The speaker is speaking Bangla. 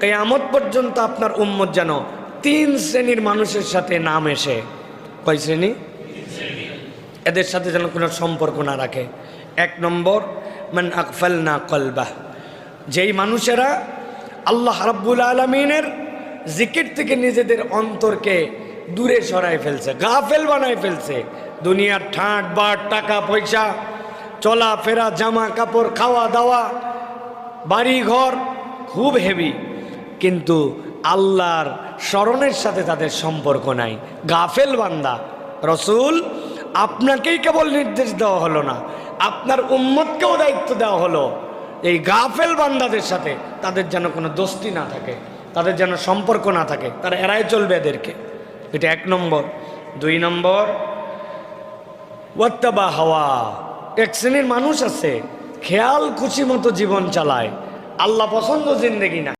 কিয়ামত পর্যন্ত আপনার উম্মত যেন 3 শ্রেণীর মানুষের সাথে না মেশে। কয় শ্রেণী? এদের সাথে যেন কোনো সম্পর্ক না রাখে। 1 নম্বর, মান আগফালনা কলবাহ, যেই মানুষেরা আল্লাহ রাব্বুল আলামিনের জিকির থেকে নিজেদের অন্তরকে দূরে সরায় ফেলছে, গাফেল বানায় ফেলছে। দুনিয়ার ঠাট বাট, টাকা পয়সা, চলাফেরা, জামা কাপড়, খাওয়া দাওয়া, বাড়ি ঘর খুব হেভি, কিন্তু আল্লাহর স্মরণের সাথে তাদের সম্পর্ক নাই, গাফেল বান্দা। রসুল আপনাকেই কেবল নির্দেশ দেওয়া হলো না, আপনার উম্মতকেও দায়িত্ব দেওয়া হলো, এই গাফেল বান্দাদের সাথে তাদের যেন কোনো দোস্তি না থাকে, তাদের যেন সম্পর্ক না থাকে, তারা এড়াই চলবে এদেরকে। এটা 1 নম্বর। 2 নম্বর, ওয়াত্তাবা হাওয়া, 1 শ্রেণীর মানুষ আছে খেয়াল খুশি মতো জীবন চালায়, আল্লাহ পছন্দ জিন্দেগি না।